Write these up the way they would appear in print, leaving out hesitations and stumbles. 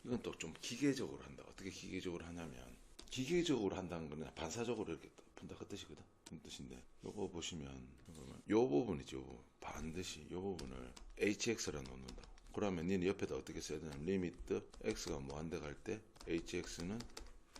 이건 또 좀 기계적으로 한다. 어떻게 기계적으로 하냐면, 기계적으로 한다는 거는 반사적으로 이렇게 푼다 그 뜻이거든. 그 뜻인데, 요거 보시면 요 부분이죠. 요 부분. 반드시 요 부분을 hx라 놓는다. 그러면 니는 옆에다 어떻게 써야 되냐면 리미트 x가 무한대 갈 때 hx는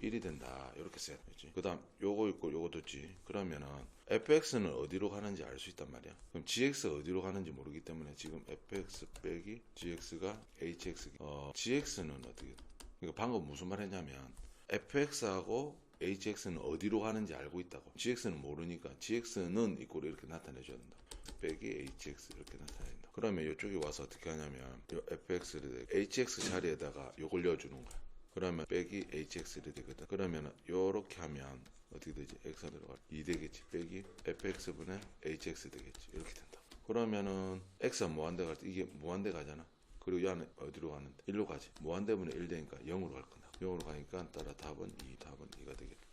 1이 된다. 이렇게 써야 되지. 그 다음 요거 있고 요것도 있지. 그러면은 fx는 어디로 가는지 알 수 있단 말이야. 그럼 gx가 어디로 가는지 모르기 때문에 지금 fx 빼기 gx가 hx. gx는 어떻게, 그러니까 방금 무슨 말 했냐면 fx하고 hx는 어디로 가는지 알고 있다고. gx는 모르니까 gx는 이꼴 이렇게 나타내줘야 된다. 빼기 hx 이렇게 나타낸다. 그러면 이쪽에 와서 어떻게 하냐면 요 fx를 hx 자리에다가 요걸 넣어주는 거야. 그러면 빼기 hx를 되거든. 그러면 요렇게 하면 어떻게 되지? x가 들어가 2 되겠지. 빼기 fx분의 hx 되겠지. 이렇게 된다. 그러면은 x가 무한대 갈 때 이게 무한대 가잖아. 그리고 이 안에 어디로 가는데? 1로 가지. 무한대분의 1 되니까 0으로 갈 거다. 0으로 가니까 따라 답은 2, 답은 2가 되겠다.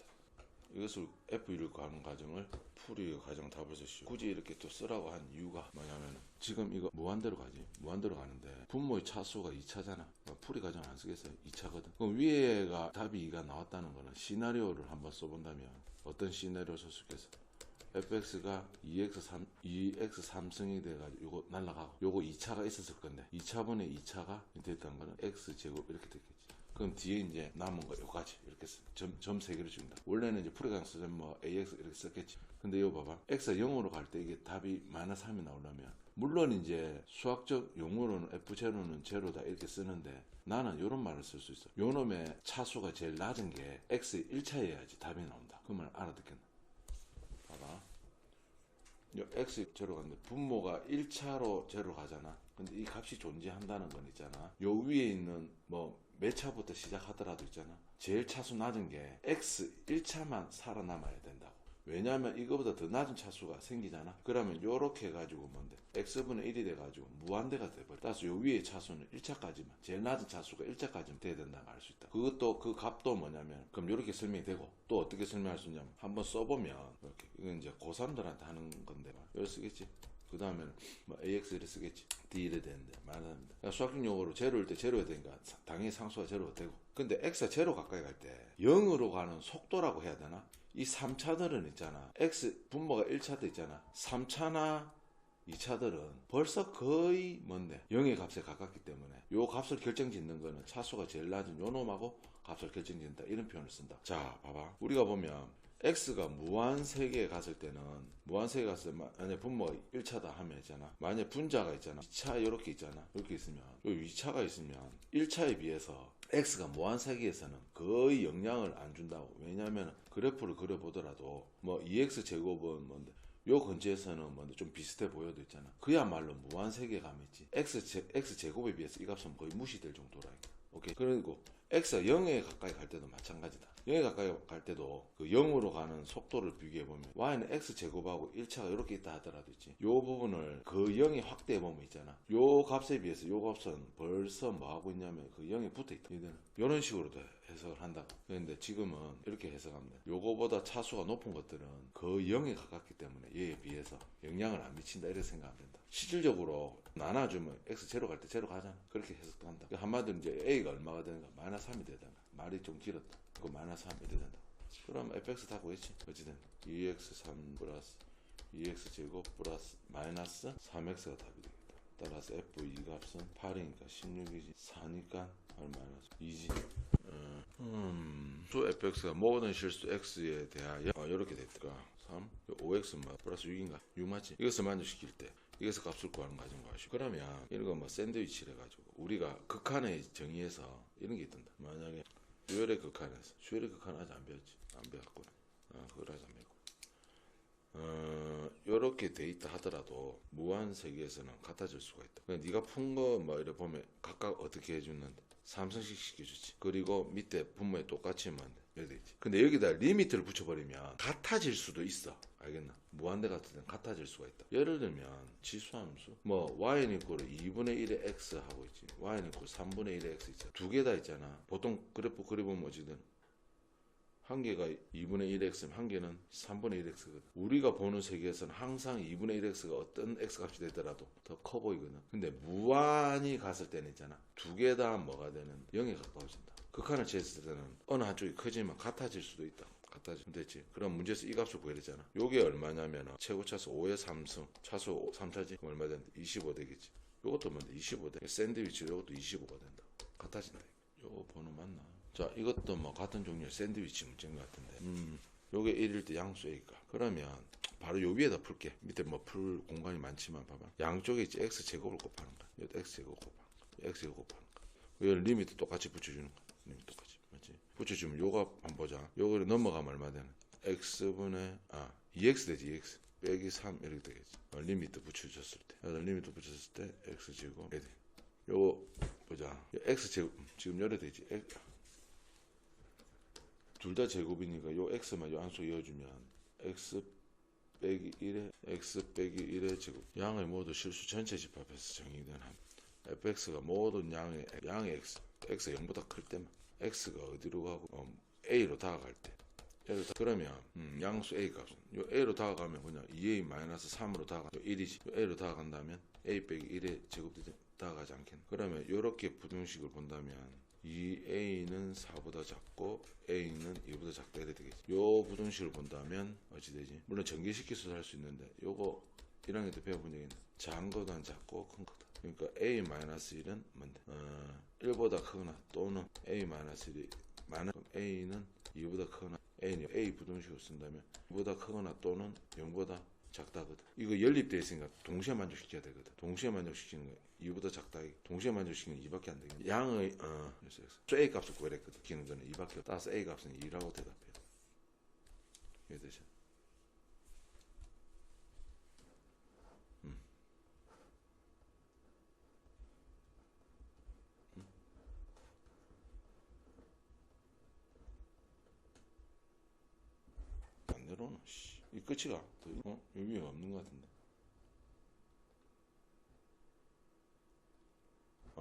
이것을 F1을 구하는 과정을 풀이 과정 다 벌써 쉬워. 굳이 이렇게 또 쓰라고 한 이유가 뭐냐면 지금 이거 무한대로 가지. 무한대로 가는데 분모의 차수가 2차잖아. 풀이 과정 안 쓰겠어요? 2차거든. 그럼 위에가 답이 2가 나왔다는 거는 시나리오를 한번 써본다면 어떤 시나리오 쓸 수 있겠어? fx가 2x3승이 돼가지고 요거 날라가고 요거 2차가 있었을 건데 2차분의 2차가 됐다는 거는 x제곱 이렇게 됐겠지. 그럼 뒤에 이제 남은 거 요까지 이렇게 점 3개를 준다. 원래는 이제 풀이강 쓰면 뭐 ax 이렇게 썼겠지. 근데 이거 봐봐. x가 0으로 갈 때 이게 답이 마이너스 3이 나오려면 물론 이제 수학적 용어로는 f0는 제로다 이렇게 쓰는데 나는 이런 말을 쓸 수 있어. 요놈의 차수가 제일 낮은 게 x 1차여야지 답이 나온다. 그 말 알아듣겠나? 봐봐. x 제로 갔는데 분모가 1차로 제로 가잖아. 근데 이 값이 존재한다는 건 있잖아. 요 위에 있는 뭐 몇 차부터 시작하더라도 있잖아. 제일 차수 낮은 게 x 1차만 살아남아야 된다고. 왜냐하면 이거보다 더 낮은 차수가 생기잖아. 그러면 요렇게 해가지고 뭔데 x분의 1이 돼가지고 무한대가 돼버려. 따라서 요 위에 차수는 1차까지만, 제일 낮은 차수가 1차까지만 돼야 된다는 걸 알 수 있다. 그것도 그 값도 뭐냐면 그럼 요렇게 설명이 되고 또 어떻게 설명할 수 있냐면 한번 써보면 이렇게 이건 이제 고3들한테 하는 건데 이걸 쓰겠지. 그 다음에는 뭐 AX를 쓰겠지. D를 되는데 말합니다. 그러니까 수학적 용어로 제로일 때 제로야 되니까 당연히 상수가 제로가 되고. 근데 X가 제로 가까이 갈 때 0으로 가는 속도라고 해야 되나? 이 3차들은 있잖아. X 분모가 1차도 있잖아. 3차나 2차들은 벌써 거의 뭔데 0의 값에 가깝기 때문에 요 값을 결정짓는 거는 차수가 제일 낮은 요 놈하고 값을 결정짓는다 이런 표현을 쓴다. 자 봐봐. 우리가 보면 x가 무한세계에 갔을 때는 무한세계에 갔을 때 만약 분모가 1차다 하면 있잖아. 만약 분자가 있잖아. 2차 이렇게 있잖아. 이렇게 있으면 요 2차가 있으면 1차에 비해서 x가 무한세계에서는 거의 영향을 안 준다고. 왜냐하면 그래프를 그려보더라도 뭐 2x 제곱은 뭔데 요 근처에서는 뭔데 좀 비슷해 보여도 있잖아. 그야말로 무한세계에 가면 있지. x 제곱에 비해서 이 값은 거의 무시될 정도라. 오케이. 그리고 x가 0에 가까이 갈 때도 마찬가지다. 0에 가까이 갈 때도 그 0으로 가는 속도를 비교해보면 y는 x제곱하고 1차가 이렇게 있다 하더라도 있지. 요 부분을 그 0에 확대해보면 있잖아. 요 값에 비해서 요 값은 벌써 뭐 하고 있냐면 그 0에 붙어있다. 이런 식으로도 해석을 한다고. 그런데 지금은 이렇게 해석합니다. 요거보다 차수가 높은 것들은 그 0에 가깝기 때문에 얘에 비해서 영향을 안 미친다 이렇게 생각하면 된다. 실질적으로 나눠주면 x 제로 갈 때 제로 가잖아. 그렇게 해석도 한다. 한마디로 이제 a가 얼마가 되는가? 마이너스 3이 되잖아. 말이 좀 길었다. 그 마이너스 3이 된다. 그럼 fx 다 구했지. 어찌든 2x3 플러스 2x 제곱 플러스 마이너스 3x가 답이 되겠다. 따라서 f2 값은 8이니까 16이지. 4니까 마이너스 2지. 또 fx가 모든 실수 x에 대하여 이렇게 됐다. 3, 5x 플러스 6인가? 6 맞지? 이것을 만족시킬 때 이것을 값을 구하는 과정과 하시고. 그러면 이런 거 뭐 샌드위치를 해가지고 우리가 극한의 정의에서 이런 게 있던다. 만약에 수열의 극한에서 수열의 극한 아직 안 배웠지? 안 배웠고 그걸 아직 안 배웠고 요렇게 돼 있다 하더라도 무한 세계에서는 같아질 수가 있다. 그러니까 네가 푼 거 뭐 이래 보면 각각 어떻게 해주는데 3승씩 시켜주지. 그리고 밑에 분모에 똑같이 하면 이렇게 되지. 근데 여기다 리미트를 붙여버리면 같아질 수도 있어. 알겠나? 무한대 같은 데는 같아질 수가 있다. 예를 들면 지수함수 뭐 y는 이꼴 2분의 1의 x 하고 있지. y는 이꼴 3분의 1의 x 있잖아. 두 개 다 있잖아. 보통 그래프 그려보면 어찌든 한 개가 2분의 1x면 한 개는 3분의 1x거든. 우리가 보는 세계에서는 항상 2분의 1x가 어떤 x값이 되더라도 더 커 보이거든. 근데 무한히 갔을 때는 있잖아. 두 개 다 뭐가 되는 0에 가까워진다. 극한을 재했을 때는 어느 한쪽이 커지면 같아질 수도 있다. 같아지면 됐지. 그럼 문제에서 이 값을 구해야 되잖아. 요게 얼마냐면 최고 차수 5의 3승. 차수 3차지. 그럼 얼마 된다? 25 되겠지. 요것도 뭔데? 25 돼. 샌드위치 요것도 25가 된다. 같아진다. 요거 번호 맞나? 자, 이것도 뭐 같은 종류의 샌드위치 문제인 것 같은데. 요게 1일 때 양수 A가. 그러면 바로 요 위에다 풀게. 밑에 뭐 풀 공간이 많지만 봐봐. 양쪽에 이제 x 제곱을 곱하는 거야. 이것도 x 제곱 곱하는 거야. x 제곱 곱하는 거야. 요 리미트 똑같이 붙여주는 거야. 리미트 똑같이. 맞지? 붙여주면 요거 한번 보자. 요거를 넘어가면 얼마 되나? x분의 2x 되지. 2x 빼기 3 이렇게 되겠지. 리미트 붙여줬을 때. 리미트 붙였을 때 x 제곱. 요거 보자. x 제곱 지금 열에 되지. 둘 다 제곱이니까 요 x만 요 함수 이어주면 x 빼기 1에 x 빼기 1의 제곱. 양의 모두 실수 전체 집합에서 정의된 함. fx가 모든 양의 x가 0보다 클 때만 x가 어디로 가고 a로 다가갈 때. 그러면 양수 a 값은 요 a로 다가가면 그냥 2a-3으로 다가 1이지. 요 a로 다가간다면 a 빼기 1의 제곱이 다가가지 않겠나. 그러면 요렇게 부등식을 본다면 2a는 4보다 작고 a는 2보다 작다 이래 되겠지. 요 부등식을 본다면 어찌 되지? 물론 전개시켜서 할 수 있는데 요거 1학년 때 배워본 적이 있는데 작은 거보다는 작고 큰 거다. 그러니까 a-1은 뭔데? 1보다 크거나 또는 a-1이 많은 a는 2보다 크거나 a는 a 부등식을 쓴다면 2보다 크거나 또는 0보다 작다거든. 이거 연립되어 있으니까 동시에 만족시켜야 되거든. 동시에 만족시키는 거 2보다 작다. 동시에 만족시키는 게 2밖에 안 되겠네. 양의 a 값을 구하랬거든. 기는 거는 2밖에. 따라서 a 값은 2라고 대답해야 돼. 이해되죠? 반대로는 이 끝이가 의미가 없는 것 같은데.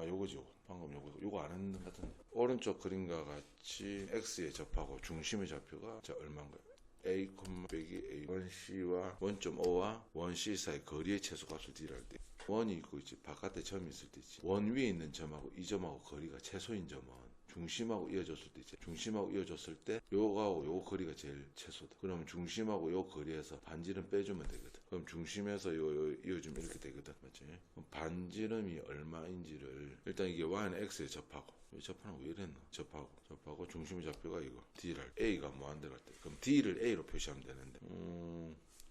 요거지. 요거 방금 요거 안 했는 것 같은데. 오른쪽 그림과 같이 x에 접하고 중심의 좌표가 얼마인가요? a, 빼기 a 1c와 1.5와 1c 사이 거리의 최소값을 딜할 때 원이 있고 있지. 바깥에 점이 있을 때 있지. 원 위에 있는 점하고 이 점하고 거리가 최소인 점은 중심하고 이어졌을 때 있지. 중심하고 이어졌을 때 요거하고 요 거리가 제일 최소다. 그러면 중심하고 요 거리에서 반지름 빼주면 되거든. 그럼 중심에서 요 이어주면 이렇게 되거든. 맞지? 그럼 반지름이 얼마인지를 일단 이게 y는 x에 접하고 접하는 거 왜 이랬나? 접하고 중심의 좌표가 이거 d를 a가 무한대 갈 때 그럼 d를 a로 표시하면 되는데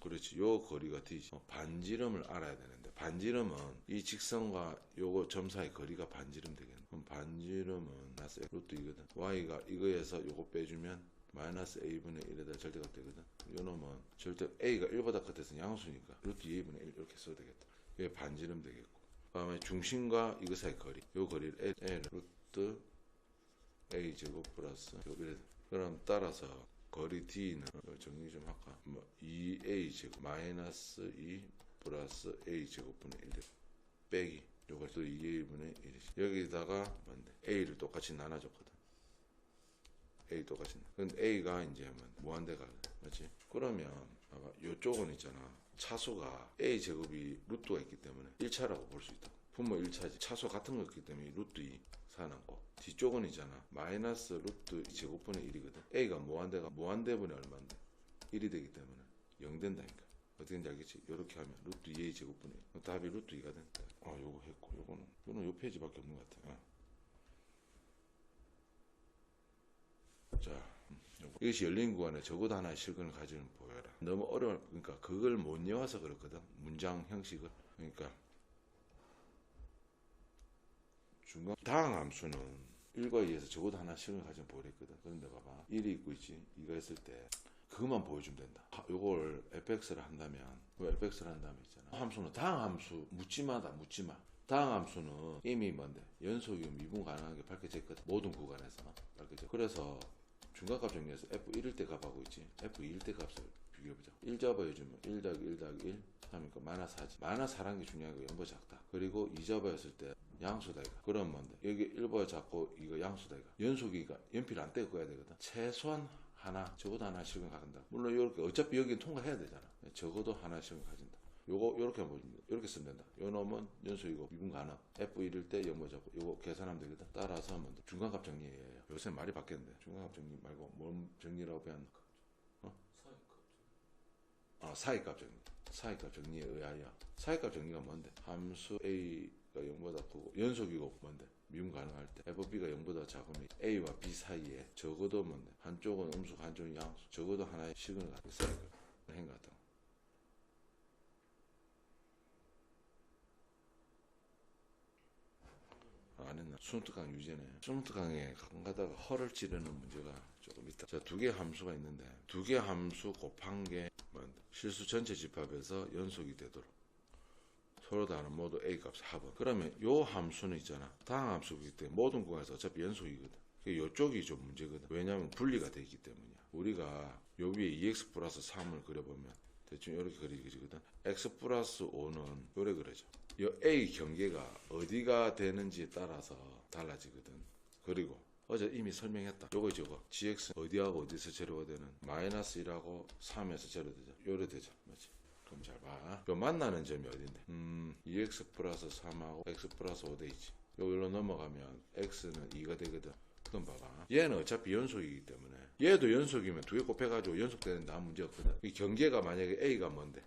그렇지. 요 거리가 d지. 반지름을 알아야 되는데 반지름은 이 직선과 요거 점 사이 거리가 반지름 되겠네. 그럼 반지름은 마이너스 루트 이거든. y가 이거에서 요거 빼주면 마이너스 a분의 1에다 절대값 되거든. 요 놈은 절대 a가 1보다 커서 양수니까 루트 2a분의 1 이렇게 써도 되겠다. 이게 반지름 되겠고. 그 다음에 중심과 이거 사이 거리. 요 거리를 L 루트 a 제곱 플러스 그럼 따라서 거리 d는 정리 좀 할까? 2a 제곱 마이너스 2 플러스 a 제곱분의 1 빼기 요거 또 2a분의 1이지. 여기다가 뭔데? a를 똑같이 나눠줬거든. a 똑같이. 근데 a가 이제 무한대가 맞지? 그러면 봐봐. 요쪽은 있잖아. 차수가 a 제곱이 루트가 있기 때문에 1차라고 볼 수 있다. 분모 1차지. 차수 같은 거였기 때문에 루트 2 살아남고 뒤쪽은 있잖아. 마이너스 루트 제곱분의 1이거든. a가 무한대분의 얼마인데? 1이 되기 때문에 0 된다니까. 어떻게인지 알겠지? 이렇게 하면 루트 2의 제곱분의 1. 답이 루트 2가 된다. 요거 했고 요거는 요 페이지밖에 없는 것 같아. 자, 이것이 열린 구간에 적어도 하나의 실근을 가지는 보여라. 너무 그러니까 그걸 못 외워서 그렇거든. 문장 형식을. 그러니까 중간 다항 함수는 1과 2에서 적어도 하나 실근을 가지는 보여랬거든. 그런데 봐봐. 1이 있고 있지. 2가 있을 때 그것만 보여주면 된다. 요걸 fx를 한다면 있잖아. 함수는 다항 함수 묻지마다 묻지마. 다항 함수는 이미 뭔데 연속이면 미분 가능하게 밝혀져 있거든. 모든 구간에서 밝혀져. 그래서 중간값 정리해서 f1일 때 값하고 있지. f2일 때 값을 비교해보자. 1 잡아주면 1 더하기 1 더하기 1 하니까 마이너스 4지. 마이너스 4라는 게 중요한 거 0보다 작다. 그리고 2 잡아였을 때 양수다 이거. 그럼 뭔데 여기 1보다 작고 이거 양수다 이거. 연속이가 연필 안 떼고 가야 되거든. 최소한 하나, 적어도 하나씩은 가진다. 물론 이렇게 어차피 여기는 통과해야 되잖아. 적어도 하나씩은 가진다. 요거 요렇게 한번 이렇게 쓰면 된다. 요 놈은 연속이고 미분 가능. F1일 때 0번 잡고 요거 계산하면 되거든. 따라서 하면 돼. 중간값 정리예요. 요새 말이 바뀌었는데 중간값 정리 말고 뭔 정리라고 배웠나? 사이값 정리. 사이값 정리에 의하여 사이값 정리가 뭔데? 함수 A가 0보다 크고 연속이고 뭔데? 미분 가능할 때 FB가 0보다 작으면 A와 B 사이에 적어도 뭔데? 한쪽은 음수 한쪽은 양수 적어도 하나의 식을 갖고 사이값 행각하다. 안 했나? 수능특강 유제네. 수능특강에 가끔 가다가 허를 찌르는 문제가 조금 있다. 자, 두 개 함수가 있는데 두 개 함수 곱한 게 뭔데? 실수 전체 집합에서 연속이 되도록 서로 다른 모두 A 값 4번. 그러면 요 함수는 있잖아. 다항 함수이기 때문에 모든 구간에서 어차피 연속이거든. 요쪽이 좀 문제거든. 왜냐하면 분리가 되어 있기 때문이야. 우리가 요 위에 2x 플러스 3을 그려보면 대충 이렇게 그리거든. x 플러스 5는 요래 그려져. 요 A 경계가 어디가 되는지에 따라서 달라지거든. 그리고 어제 이미 설명했다. 요거 저거 gx 어디하고 어디서 제로가 되는 마이너스 1하고 3에서 제로 되죠. 요래 되죠. 맞지? 그럼 잘 봐. 요 만나는 점이 어딘데? 2x 플러스 3하고 x 플러스 5 돼 있지. 요걸로 넘어가면 x는 2가 되거든. 그럼 봐봐. 얘는 어차피 연속이기 때문에 얘도 연속이면 두 개 곱해가지고 연속되는데 아무 문제 없거든. 이 경계가 만약에 a가 뭔데?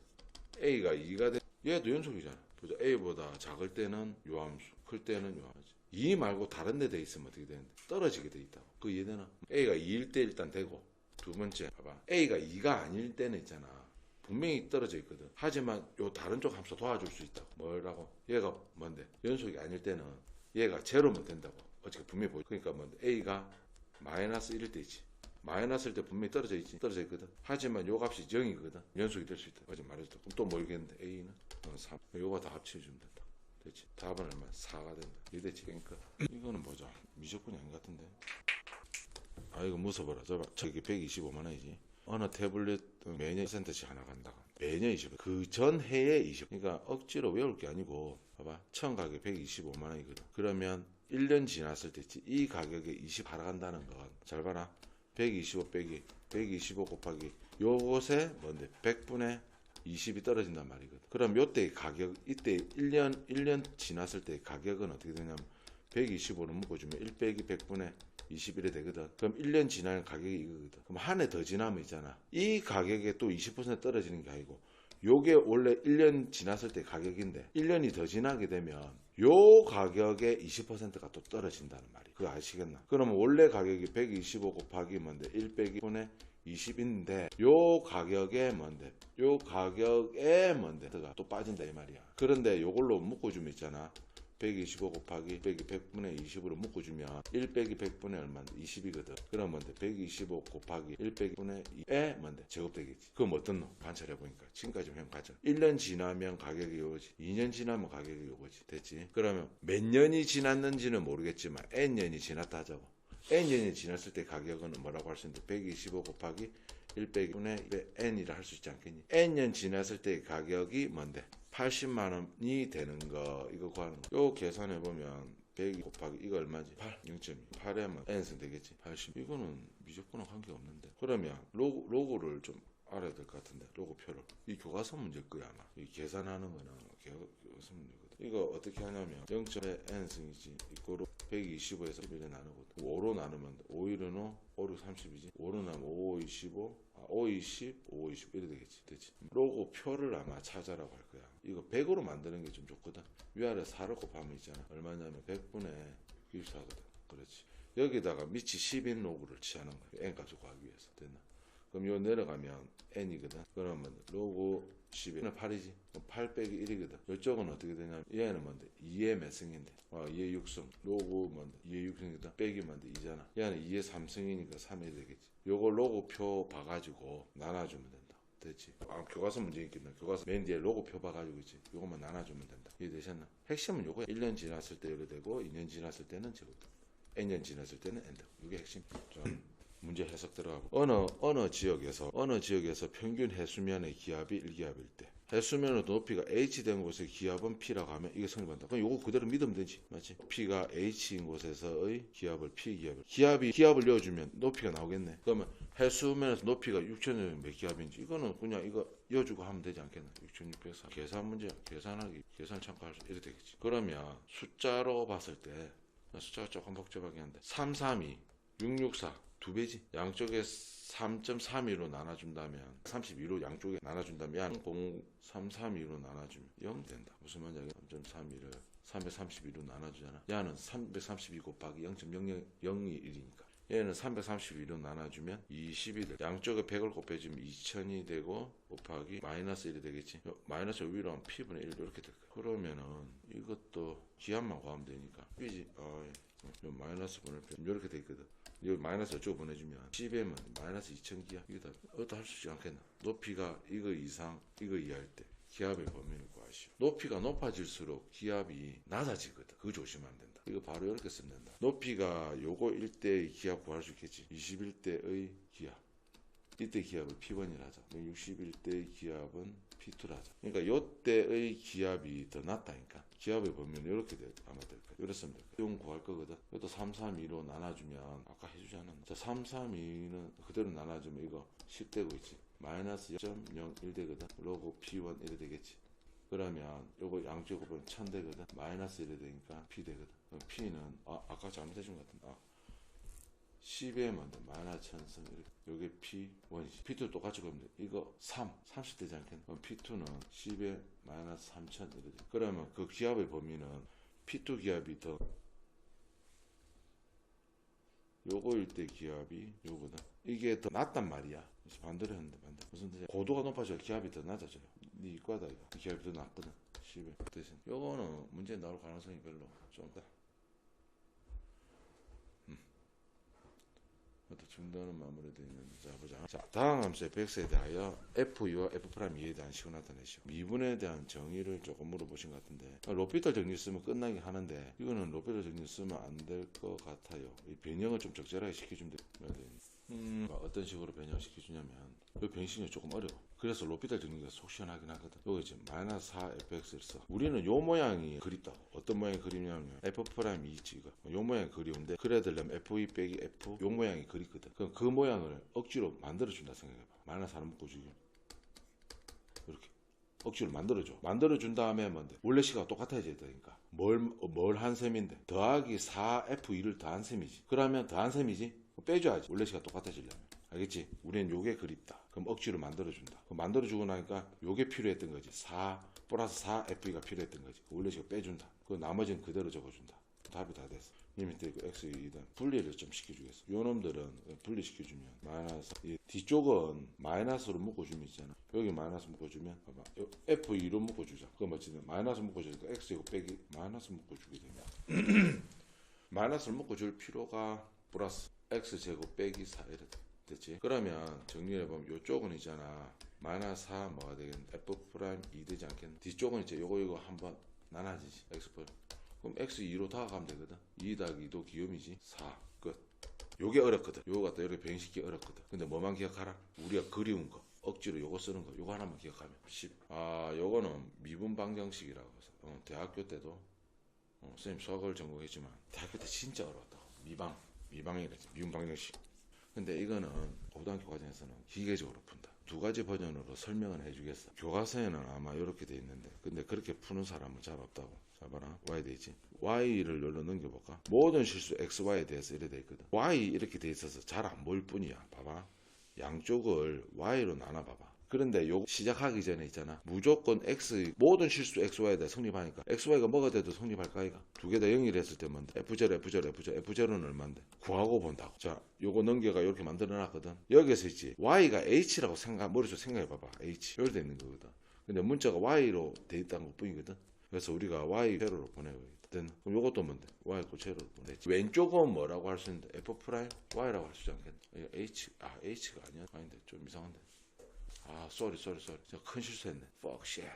a가 2가 돼. 얘도 연속이잖아. 그죠? a보다 작을 때는 요 함수, 클 때는 요 함수. 2 말고 다른 데 돼 있으면 어떻게 되는데? 떨어지게 돼 있다고. 그거 이해되나? a가 2일 때 일단 되고 두 번째 봐봐. a가 2가 아닐 때는 있잖아. 분명히 떨어져 있거든. 하지만 요 다른 쪽 함수 도와줄 수 있다고. 뭐라고? 얘가 뭔데? 연속이 아닐 때는 얘가 제로면 된다고. 어차피 분명히 보여. 그러니까 뭔데? a가 마이너스 1일 때 있지. 마이너스일 때 분명히 떨어져 있지. 떨어져 있거든. 하지만 요 값이 0이거든. 연속이 될 수 있다. 어제 말했다. 그럼 또 모르겠는데 a는 3. 요거 다 합쳐주면 된다. 됐지? 답은 얼마? 4가 된다. 이해됐지? 그러니까 이거는 뭐죠? 미적분이 아닌 것 같은데. 아 이거 무서워라. 저기 125만 원이지. 어느 태블릿 매년 1%씩 하나 간다. 매년 20원. 그 전 해에 20. 그러니까 억지로 외울 게 아니고 봐봐. 처음 가격 125만 원이거든. 그러면 1년 지났을 때 이 가격에 20 할아간다는 건 잘 봐라. 125 빼기 125 곱하기 요것에 뭔데 100분의 20이 떨어진단 말이거든. 그럼 요때 가격 이때 1년 지났을 때 가격은 어떻게 되냐면 125를 묶어주면 1 빼기 100분의 21이 되거든. 그럼 1년 지날 가격이 이거거든. 그럼 한 해 더 지나면 있잖아. 이 가격에 또 20% 떨어지는 게 아니고 요게 원래 1년 지났을 때 가격인데 1년이 더 지나게 되면 요 가격에 20%가 또 떨어진다는 말이. 그거 아시겠나? 그러면 원래 가격이 125 곱하기 뭔데 1 빼기 분의 20인데 요 가격에 뭔데 요 가격에 뭔데 또 빠진다 이 말이야. 그런데 요걸로 묶어주면 있잖아. 125 곱하기 1 빼기 100분의 20으로 묶어주면 1 빼기 100분의 얼마인데 20이거든. 그럼 뭔데 125 곱하기 1 빼기 분의 2에 뭔데 제곱되겠지. 그럼 어떤 놈? 관찰해보니까 지금까지 형 관찰 1년 지나면 가격이 요거지, 2년 지나면 가격이 요거지. 됐지? 그러면 몇 년이 지났는지는 모르겠지만 n년이 지났다 하자고. n년이 지났을 때 가격은 뭐라고 할 수 있는데 125 곱하기 1 빼기 분의 n이라 할 수 있지 않겠니? n년 지났을 때 가격이 뭔데 80만 원이 되는 거. 이거 구하는 거. 요 계산해 보면 100 곱하기 이거 얼마지? 8. 0.2. 8에만 n승 되겠지. 80. 이거는 미적분하고 관계가 없는데. 그러면 로고를 좀 알아야 될 것 같은데. 로고표를. 이 교과서 문제일 거야 아마. 이 계산하는 거는 교과서 문제거든. 이거 어떻게 하냐면 0.5 n승이지. 이거로 125에서 11에 나누거든. 5로 나누면 5일은 5, 6, 30이지. 5로 나누면 5, 25, 5, 20, 5, 20 이래 되겠지. 됐지? 로고표를 아마 찾아라고 할 거야. 이거 100으로 만드는 게 좀 좋거든. 위아래 4를 곱하면 있잖아. 얼마냐면 100분의 94거든. 그렇지. 여기다가 밑이 10인 로그를 취하는 거야. n 값을 구하기 위해서. 됐나? 그럼 요 내려가면 n이거든. 그러면 로그 10은 8이지. 그럼 8 빼기 1이거든. 이쪽은 어떻게 되냐면 얘는 뭔데? 2의 몇 승인데? 2의 6승. 로그 뭔데? 2의 6승이다. 빼기 뭔데? 2잖아. 얘는 2의 3승이니까 3이 되겠지. 요거 로고표 봐가지고 나눠주면 된다. 됐지? 교과서 문제 있겠네. 교과서 맨 뒤에 로고표 봐가지고 있지. 요것만 나눠주면 된다. 이해되셨나? 핵심은 요거야. 1년 지났을 때 이래 되고 2년 지났을 때는 제곱. n년 지났을 때는 n 되고. 이게 핵심. 좀 문제 해석 들어가고. 어느 지역에서 평균 해수면의 기압이 1기압일 때 해수면으로 높이가 h 된 곳의 기압은 p라고 하면 이게 성립한다. 그럼 요거 그대로 믿으면 되지, 맞지? p가 h인 곳에서의 기압을 p 기압을 넣어주면 높이가 나오겠네. 그러면 해수면에서 높이가 6,000몇 몇 기압인지 이거는 그냥 이거 이어주고 하면 되지 않겠나? 6,604 계산 문제야. 계산 참고할 수 이렇게 되겠지. 그러면 숫자로 봤을 때 숫자가 조금 복잡하긴 한데 332 664 두 배지. 양쪽에 3.32로 나눠준다면 32로 양쪽에 나눠준다면 0.332로 나눠주면 0 된다. 무슨 말이야? 3.32를 332로 나눠주잖아. 야는 332 곱하기 0.001이니까 얘는 332로 나눠주면 20이 돼. 양쪽에 100을 곱해주면 2000이 되고 곱하기 마이너스 1이 되겠지. 마이너스 위로 하면 p분의 1 이렇게 될 거야. 그러면은 이것도 기압만 구하면 되니까 그지? 마이너스 분을 이렇게 돼 있거든. 이거 마이너스 어쩌고 보내주면 10에면 마이너스 2000기압. 이거 다 어디다 할 수 있지 않겠나? 높이가 이거 이상 이거 이하일 때 기압의 범위를 구하시오. 높이가 높아질수록 기압이 낮아지거든. 그거 조심하면 된다. 이거 바로 이렇게 쓰면 된다. 높이가 요거 일대의 기압 구할 수 있겠지. 21대의 기압. 이때 기압을 P1이라 하자. 61대의 기압은 P2라 하자. 그러니까 요때의 기압이 더 낮다니까. 기압의 범위는 이렇게 아마 될 거야. 이렇으면 될 거야. 이건 구할 거거든. 이것도 332로 나눠주면 아까 해주지 않았나? 자, 332는 그대로 나눠주면 이거 10되고 있지. 마이너스 0.01 되거든. 로고 P1 이래 되겠지. 그러면 요거 양쪽으로 보면 1000 되거든. 마이너스 1이 되니까 P 되거든. 그럼 P는 아까 잘못해준 것 같은데 10에 먼저 마이너스 1000승 요게 P1이지. P2 똑같이 그러면 돼. 이거 30 되지 않겠나? 그럼 P2는 10에 마이너스 3000 이러지. 그러면 그 기압의 범위는 P2 기압이 더 요거일 때 기압이 요거다. 이게 더 낮단 말이야. 반대로 했는데 반대. 무슨 뜻이야? 고도가 높아져야 기압이 더 낮아져요. 네 이과다 이거. 기압이 더 낮거든. 10에 대신 요거는 문제 나올 가능성이 별로 좀 더. 중단은 마무리되어 있는데 자 보자. 자 다음 함수 fx에 대하여 f2와 f'2에 대한 식을 나타내시오. 미분에 대한 정의를 조금 물어보신 것 같은데 로피탈 정리 쓰면 끝나긴 하는데 이거는 로피탈 정리 쓰면 안 될 것 같아요. 이 변형을 좀 적절하게 시켜주면 돼. 어떤 식으로 변형시켜주냐면 이 변식이 조금 어려워. 그래서 로피탈 정리가 속 시원하긴 하거든. 여기 지금 마이너스 4fx를 써. 우리는 요 모양이 그립다. 어떤 모양이 그리냐면 f'2 있지 이거. 요 모양이 그리운데 그래야 되려면 f2 빼기 f 요 모양이 그립거든. 그럼 그 모양을 억지로 만들어준다 생각해봐. 마이너스 4를 묶어주기. 이렇게 억지로 만들어준 다음에 뭔데? 원래 시가 똑같아져야 되니까 뭘 한 셈인데 더하기 4f2를 더한 셈이지. 그러면 더한 셈이지? 빼줘야지. 원래 시가 똑같아지려면. 알겠지? 우리는 요게 그립다. 그럼 억지로 만들어준다. 그럼 만들어주고 나니까 요게 필요했던 거지. 4 플러스 4f가 필요했던 거지. 원래 시가 빼준다. 그 나머지는 그대로 적어준다. 답이 다 됐어. 이 밑에 그 x이든 분리를 좀 시켜주겠어. 요 놈들은 분리시켜주면 마이너스 이 뒤쪽은 마이너스로 묶어주면 있잖아. 여기 마이너스 묶어주면 봐봐. f2로 묶어주자. 그럼 어찌든 마이너스 묶어주니까 x이고 빼기 마이너스 묶어주게 되면 마이너스를 묶어줄 필요가 플러스 x제곱 빼기 4 이렇게 됐지. 그러면 정리해보면 요쪽은 있잖아. 마이너스 4 뭐가 되겠는데 f'2 되지 않겠나? 뒤쪽은 이제 요거 한번 나눠지지. x 그럼 x2로 다가가면 되거든. 2 더하기 2도 기울이지. 4 끝. 요게 어렵거든. 요거 갖다 이렇게 변식이 어렵거든. 근데 뭐만 기억하라? 우리가 그리운 거 억지로 요거 쓰는 거 요거 하나만 기억하면 10. 요거는 미분 방정식이라고 해서 대학교 때도 선생님 수학을 전공했지만 대학교 때 진짜 어려웠다고. 미방이라지. 미분 방정식. 근데 이거는 고등학교 과정에서는 기계적으로 푼다. 두 가지 버전으로 설명을 해주겠어. 교과서에는 아마 이렇게 돼 있는데 근데 그렇게 푸는 사람은 잘 없다고. 자 봐라. y 돼 있지. y를 여기로 넘겨볼까. 모든 실수 xy에 대해서 이렇게 돼 있거든. y 이렇게 돼 있어서 잘 안 보일 뿐이야. 봐봐. 양쪽을 y로 나눠봐봐. 그런데 요거 시작하기 전에 있잖아. 무조건 x 모든 실수 xy에 대해 성립하니까 xy가 뭐가 돼도 성립할까 이가. 두 개 다 0이 됐을 때 뭔데? f0는 얼마인데? 구하고 본다고. 자 요거 넘겨가 이렇게 만들어 놨거든. 여기서 있지. y가 h라고 머릿속에 생각해봐봐. h 여기 돼 있는 거거든. 근데 문자가 y로 돼 있다는 것 뿐이거든. 그래서 우리가 y 세로로 보내고 있거든. 그럼 요것도 뭔데? y 세로로 보내지. 왼쪽은 뭐라고 할 수 있는데 f' y라고 할 수 있지 않겠나? h가 아니야. 아닌데 좀 이상한데. 쏘리. 제가 큰 실수했네. fuck shit.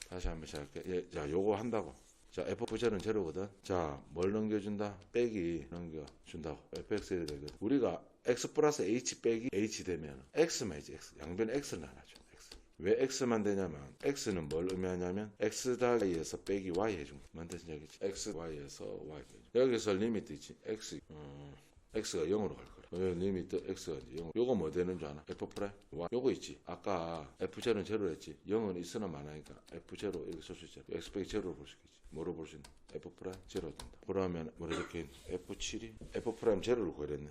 다시 한번 시작할게. 자, 요거 한다고. 자, f0는 제로거든. 자, 뭘 넘겨준다? 빼기 넘겨준다고. fx에 되거든. 우리가 x 플러스 h 빼기 h 되면 x만 이제 x. 양변에 x를 나눠줘. x. 왜 x만 되냐면 x는 뭘 의미하냐면 x 더하기에서 빼기 y 해준 거. 뭔 뜻인지 알겠지? x y에서 y 여기서 리미트 있지? x가 0으로 갈 거라. 리미트 x가 이제 0. 요거 뭐 되는 줄 아나? f 프라임 y. 요거 있지. 아까 f0는 제로 했지. 0은 있으나 많으니까 f0 이렇게 쓸 수 있잖아. x 빼기 제로로 볼 수 있겠지. 뭐로 볼 수 있나? f 프라임 제로 된다. 그러면 뭐라 적혀있나? f7이 f 프라임 제로를 구하랬네.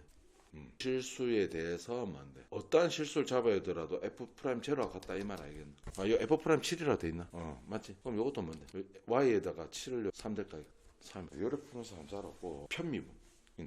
실수에 대해서 뭔데? 어떠한 실수를 잡아야 되더라도 f 프라임 제로와 같다 이 말 알겠나? 이거 f 프라임 7이라 돼 있나? 맞지? 그럼 요것도 뭔데? y에다가 7을 3 될까? 3. 요렇게 풀면서 한번 알았고 편미분.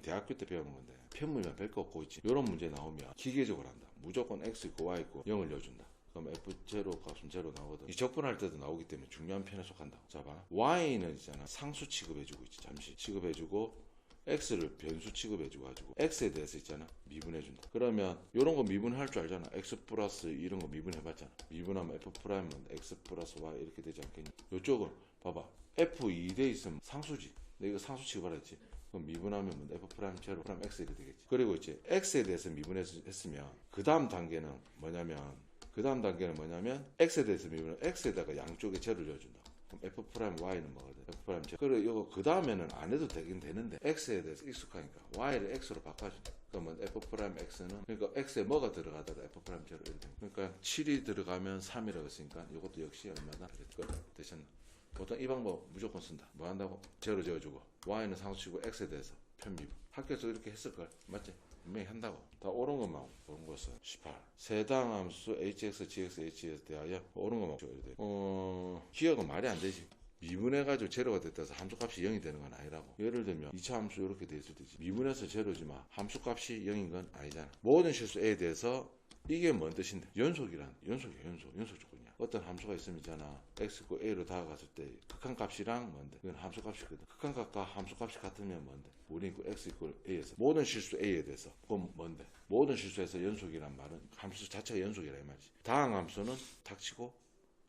대학교 때 배우는 건데 편미분 별거 없고 있지. 요런 문제 나오면 기계적으로 한다. 무조건 x 있고 y 있고 0을 넣어준다. 그럼 f0 값은 0 나오거든. 이 적분할 때도 나오기 때문에 중요한 편에 속한다. 자 봐. y는 있잖아. 상수 취급해주고 있지. 잠시 취급해주고 x를 변수 취급해주고 가지고 x에 대해서 있잖아 미분해준다. 그러면 이런 거 미분할 줄 알잖아. x 플러스 이런 거 미분해봤잖아. 미분하면 f 프라임은 x 플러스 y 이렇게 되지 않겠니? 이쪽은 봐봐 f2 돼 있으면 상수지. 근데 이거 상수 취급하라 했지. 그럼 미분하면 f 프라임 제로 프라임 x 이렇게 되겠지. 그리고 이제 x에 대해서 미분했으면 그 다음 단계는 뭐냐면 x에 대해서 미분을 x에다가 양쪽에 제로를 넣어준다. 그럼 f 프라임 y는 뭐거든? f 프라임 제로. 그래 이거 그 다음에는 안 해도 되긴 되는데 x에 대해서 익숙하니까 y를 x로 바꿔준다. 그러면 f 프라임 x는 그러니까 x에 뭐가 들어가더라 f 프라임 제로 이렇게. 그러니까 7이 들어가면 3이라고 했으니까 이것도 역시 얼마나 되셨나? 보통 이 방법 무조건 쓴다. 뭐 한다고? 제로 지어주고 y는 상수치고 x에 대해서 편미분. 학교에서 이렇게 했을걸 맞지? 분명히 한다고. 다 옳은 것만 옳은 것은 18. 세당 함수 hx, gx, h에 대하여 옳은 것만 줘야 돼. 기억은 말이 안 되지. 미분해가지고 제로가 됐다 해서 함수값이 0이 되는 건 아니라고. 예를 들면 2차 함수 이렇게 돼 있을 때지. 미분해서 제로지만 함수값이 0인 건 아니잖아. 모든 실수 a에 대해서 이게 뭔 뜻인데? 연속이야. 연속 조건이야. 어떤 함수가 있으면 있잖아. x고 a로 다가갔을 때 극한값이랑 뭔데? 이건 함수값이거든. 극한값과 함수값이 같으면 뭔데? 우리 있고 x 있고 a에서 모든 실수 a에 대해서 그건 뭔데? 모든 실수에서 연속이란 말은 함수 자체가 연속이라 이 말이지. 다항 함수는 닥치고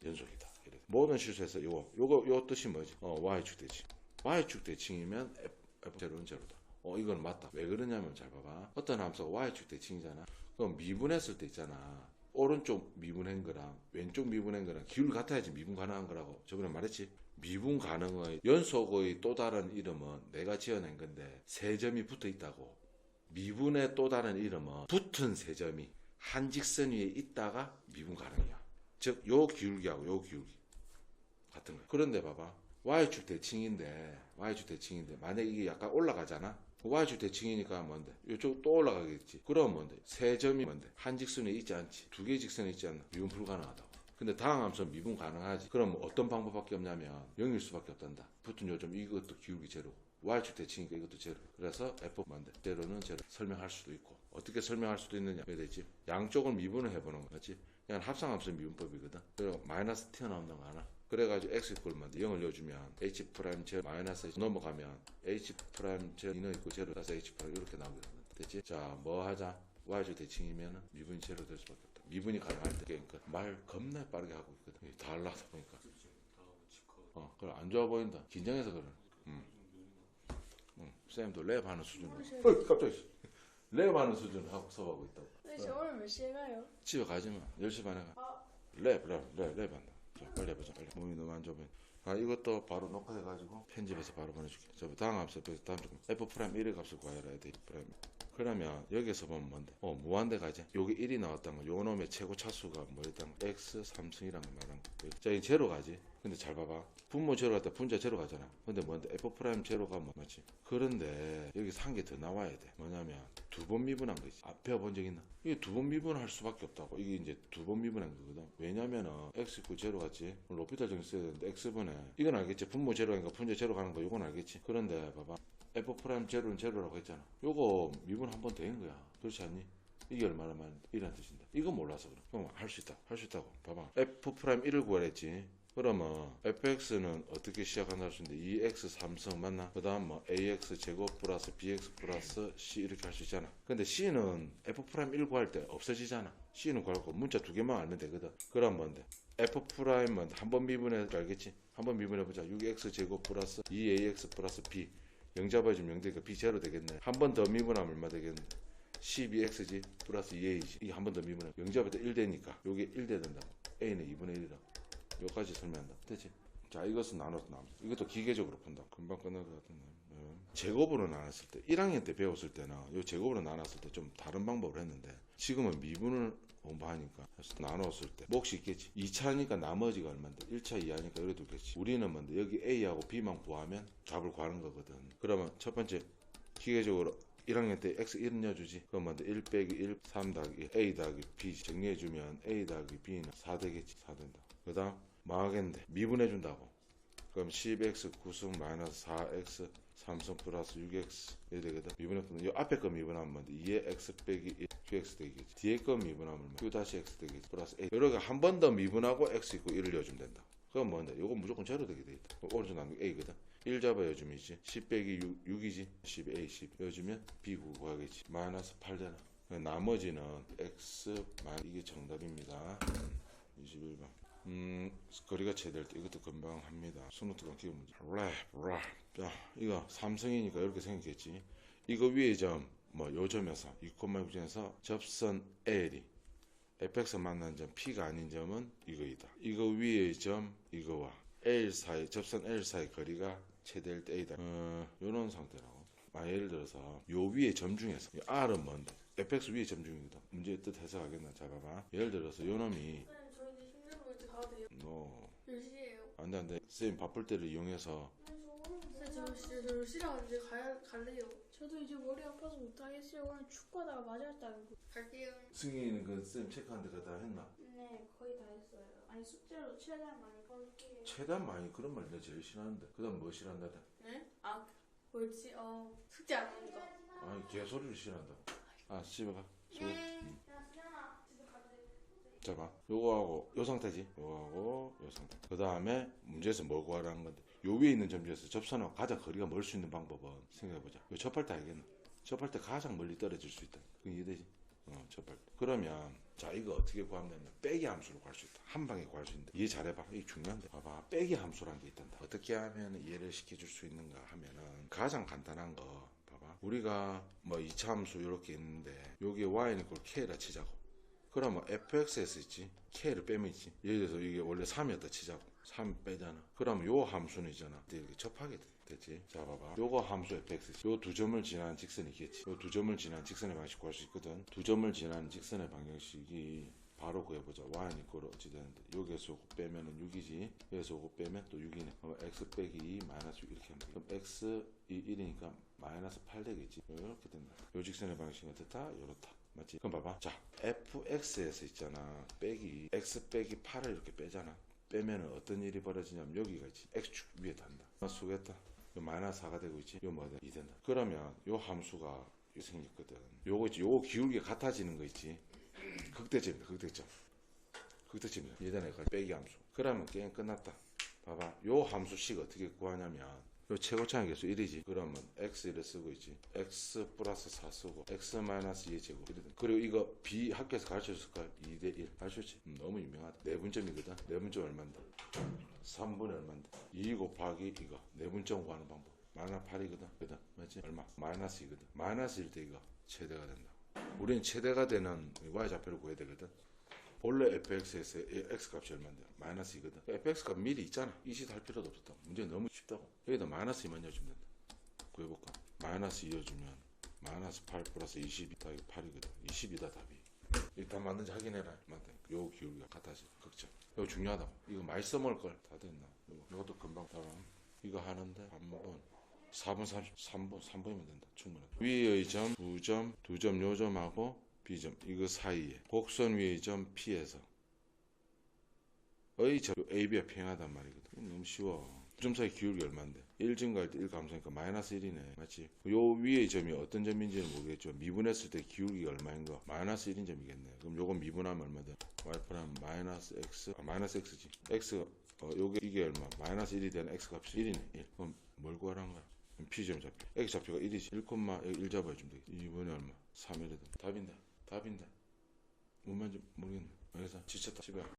연속이다. 이래. 모든 실수에서 요 뜻이 뭐지? y축 대칭. y축 대칭이면 f0는 제로다. 이건 맞다. 왜 그러냐면 잘 봐봐. 어떤 함수가 y축 대칭이잖아. 그럼 미분했을 때 있잖아. 오른쪽 미분한 거랑 왼쪽 미분한 거랑 기울이 같아야지 미분 가능한 거라고 저번에 말했지. 미분 가능의 연속의 또 다른 이름은 내가 지어낸 건데 세 점이 붙어 있다고. 미분의 또 다른 이름은 붙은 세 점이 한 직선 위에 있다가 미분 가능이야. 즉 요 기울기하고 요 기울기 같은 거야. 그런데 봐봐. y축 대칭인데 만약 이게 약간 올라가잖아. y축 대칭이니까 뭔데? 이쪽 또 올라가겠지. 그럼 뭔데? 세 점이 뭔데? 한 직선에 있지 않지. 두 개의 직선에 있지 않나? 미분 불가능하다고. 근데 다항 함수는 미분 가능하지. 그럼 어떤 방법밖에 없냐면 0일 수밖에 없단다. 붙은 요점 이것도 기울기 제로. y축 대칭이니까 이것도 제로. 그래서 f 뭔데? 제로는 제로. 설명할 수도 있고. 어떻게 설명할 수도 있느냐? 왜 되지? 양쪽을 미분을 해보는 거지. 그냥 합성함수 미분법이거든. 그리고 마이너스 튀어나온다는 거 알아? 그래가지고 x 이퀄 0을 넣어주면 h 프라임 제로 마이너스 넘어가면 h 프라임 제로 2는 있고 제로 따서 h 프라임 이렇게 나오게 되는 됐지? 자 뭐 하자? y축 대칭이면 미분이 제로 될 수밖에 없다. 미분이 가능할 때 그러니까 말 겁나 빠르게 하고 있거든. 다 올라서 보니까 그래 안 좋아 보인다. 긴장해서 그래. 쌤도 랩하는 수준으로 갑자기 랩하는 수준으로 하고 수업하고 있다고. 네, 저 오늘 몇 시에 가요? 집에 가지마. 10시 반에 가. 랩한다. 자, 빨리 해보자. 빨리. 몸이 너무 안 좋아 보인다. 이것도 바로 녹화해가지고 편집해서 바로 보내줄게. 저 다음 함수 다음 조금 f 프라임 1의 값을 구하라 해야 돼. 프라임. 그러면 여기서 보면 뭔데? 무한대 가지. 요게 1이 나왔다는 거. 요 놈의 최고 차수가 뭐였다는 거? x 3승이라는 거 말하는 거. 자, 이 제로 가지. 근데 잘 봐봐. 분모 제로 갔다 분자 제로 가잖아. 근데 뭔데? f 프라임 제로가 뭐 맞지? 그런데 여기서 한 개 더 나와야 돼. 뭐냐면 두 번 미분한 거 있지. 배워본 적 있나? 이게 두 번 미분할 수밖에 없다고. 이게 이제 두 번 미분한 거거든. 왜냐면은 x 있고 제로 같지. 로피탈 정리 써야 되는데 x분에 이건 알겠지. 분모 제로니까 분자 제로 가는 거 이건 알겠지. 그런데 봐봐. f 프라임 제로는 제로라고 했잖아. 요거 미분 한 번 된 거야. 그렇지 않니? 이게 얼마나 많은데? 이란 뜻인데. 이거 몰라서 그래. 그럼 할 수 있다. 할 수 있다고. 봐봐. f 프라임 1을 구하랬지. 그러면 fx는 어떻게 시작한다 할 수 있는데 2x 3승 맞나? 그 다음 뭐 ax 제곱 플러스 bx 플러스 c 이렇게 할 수 있잖아. 근데 c는 f 프라임 1 구할 때 없어지잖아. c는 구할 거 문자 두 개만 알면 되거든. 그럼 뭔데? f 프라임은 한 번 미분해 알겠지? 한 번 미분해보자. 6x 제곱 플러스 2ax 플러스 b 0 잡아주면 0 되니까 b 제로 되겠네. 한 번 더 미분하면 얼마 되겠네? 12x지 플러스 2a지. 이게 한 번 더 미분하면 0 잡을 때 1 되니까 요게 1 돼야 된다고. A는 2분의 1이라. 여기까지 설명한다. 됐지? 자, 이것은 나눠서 나눠. 이것도 기계적으로 푼다. 금방 끝날 것 같은데. 제곱으로 나눴을 때, 1학년 때 배웠을 때는 이 제곱으로 나눴을 때 좀 다른 방법을 했는데, 지금은 미분을 공부하니까 나눴을 때 몫이 있겠지. 2차니까 나머지가 얼마인데 1차 2하니까 이래 두겠지. 우리는 뭔데 여기 A하고 B만 구하면 답을 구하는 거거든. 그러면 첫 번째 기계적으로 1학년 때 x 1은 넣어주지. 그럼 뭔데 1 빼기 1 3 더하기 A 더하기 B 정리해주면 A 더하기 B는 4 되겠지. 4 된다. 그 다음 뭐 하겠는데 미분해준다고. 그럼 10x 9승 마이너스 4x 3승 플러스 6x 이래 되거든. 미분했거든. 이 앞에 거 미분하면 뭔데 2에 x 빼기 1 qx 되겠지. 뒤에 거 미분하면 q 다시 x 되겠지. 플러스 a. 이렇게 한 번 더 미분하고 x 있고 1을 넣어주면 된다. 그럼 뭔데 요거 무조건 제로 되게 돼 있다. 오른쪽 나누기 a거든. 1 잡아 여주면 이지 10 빼기 6이지 10a 10 여주면 b 구하겠지. 마이너스 8 되나. 나머지는 x 이게 정답입니다. 21번. 거리가 최대일 때 이것도 금방 합니다. 수능특강 기본 문제. 자, 이거 삼성이니까 이렇게 생겼겠지. 이거 위에 점, 요 점에서 2,6점에서 접선 L이 fx 만난 점 P가 아닌 점은 이거이다. 이거 위의 점 이거와 L 사이, 접선 L 사이 거리가 최대일 때 A다. 요런 상태라고. 예를 들어서 요 위에 점 중에서 R은 뭔데? fx 위에 점 중이다. 문제의 뜻 해석하겠나? 자, 봐봐. 예를 들어서 요 놈이 몇 시에요? 안돼 쌤 바쁠 때를 이용해서 저 몇 시라고 이제 갈래요. 저도 이제 머리 아파서 못하겠어요. 오늘 축구하다가 맞았다고. 갈게요. 승희는 그 쌤 체크한 데가 다 했나? 네, 거의 다 했어요. 아니 숙제로 최대한 많이 볼게요. 최대한 많이 그런 말 내가 제일 싫어하는데 그 다음 뭐 싫어한다대? 네? 뭐지? 숙제 안 하는 거. 아니 개소리를 싫어한다고. 집에 가. 네. 야, 수연아, 집에 가자. 자 봐. 요거하고 요 상태지. 요거하고 요 상태. 그 다음에 문제에서 뭘 구하라는 건데 요 위에 있는 점 중에서 접선하고 가장 거리가 멀 수 있는 방법은 생각해보자. 요 접할 때 알겠나? 접할 때 가장 멀리 떨어질 수 있다. 그게 이해되지? 접할 때. 그러면 자 이거 어떻게 구하면 되냐? 빼기 함수로 구할 수 있다. 한 방에 구할 수 있는데 이해 잘해봐. 이게 중요한데. 봐봐. 빼기 함수라는 게 있단다. 어떻게 하면 이해를 시켜줄 수 있는가 하면은 가장 간단한 거 봐봐. 우리가 2차 함수 이렇게 있는데 여기에 y는 걸 k라 치자고. 그러면 fx에서 있지 k를 빼면 있지. 예를 들어서 이게 원래 3이었다 치자고. 3 빼잖아. 그러면 요 함수는 있잖아. 이렇게 접하게 됐지. 자 봐봐. 요거 함수 fx지. 요 두 점을 지나는 직선이 있겠지. 요 두 점을 지나는 직선의 방식 구할 수 있거든. 두 점을 지나는 직선의 방정식이 바로 구해보자. y는 이꼴 어찌 되는데 여기에서 요거 빼면은 6이지. 여기서 요거 빼면 또 6이네. 그럼 x 빼기 2 마이너스 6 이렇게 하면 돼. 그럼 x이 1이니까 마이너스 8 되겠지. 이렇게 된다. 요 직선의 방식은 어떻다? 요렇다. 맞지? 그럼 봐봐. 자, fx에서 있잖아. 빼기 x 빼기 8을 이렇게 빼잖아. 빼면은 어떤 일이 벌어지냐면 여기가 있지. x축 위에 단다. 수겠다. 요 마이너스 4가 되고 있지. 요 뭐다? 2 된다. 그러면 요 함수가 생겼거든. 요거 있지. 요거 기울기가 같아지는 거 있지. 극대점이다. 극대점이다. 이해되네. 빼기 함수. 그러면 게임 끝났다. 봐봐. 요 함수식 어떻게 구하냐면 요 최고차의 개수 1이지. 그러면 x1을 쓰고 있지. x 플러스 4 쓰고 x 마이너스 2의 제곱. 그리고 이거 B 학교에서 가르쳐줬을까? 2대1 가르쳤지. 너무 유명하다. 내분점이거든. 내분점 얼만데? 3분의 얼만데? 2 곱하기 이거 내분점 구하는 방법. 마이너스 8이거든. 그다 맞지? 얼마? 마이너스 2거든. 마이너스 1 때 이거 최대가 된다. 우리는 최대가 되는 y좌표를 구해야 되거든. 본래 fx에서 x 값이 얼마인데? 마이너스 2거든. fx 값 미리 있잖아. 이짓 할 필요도 없었다. 문제 너무 쉽다고. 여기다 마이너스 2만 넣어주면 된다. 구해볼까? 마이너스 2 넣어주면 마이너스 8 플러스 22 더하기 8이거든. 22다 답이. 일단 맞는지 확인해라. 맞다. 요 기울기가 같아지. 극점. 이거 중요하다고. 이거 많이 써먹을 걸. 다 됐나? 이것도 금방 다음. 이거 하는데 한번 4분 3분이면 된다. 충분하다. 위의 점, 두 점 요점하고 B점 이거 사이에 곡선 위의 점 P에서 의 점 AB가 평행하단 말이거든. 너무 쉬워. 두 점 사이 기울기 얼마인데? 1 증가할 때 1 감소니까 마이너스 1이네. 맞지? 요 위의 점이 어떤 점인지는 모르겠지만 미분했을 때 기울기가 얼마인 거? 마이너스 1인 점이겠네. 그럼 요건 미분하면 얼마돼? y프라임 마이너스 x 마이너스 x지. x가 요게 이게 얼마? 마이너스 1이 되는 x 값이 1이네. 1. 그럼 뭘 구하라는 거야? P점 좌표. x 좌표가 1이지. 1, 1 잡아주면 되겠지. 2분의 얼마? 3이거든. 답인데. 문만 좀 모르겠네. 그래서 지쳤다. 집에 와.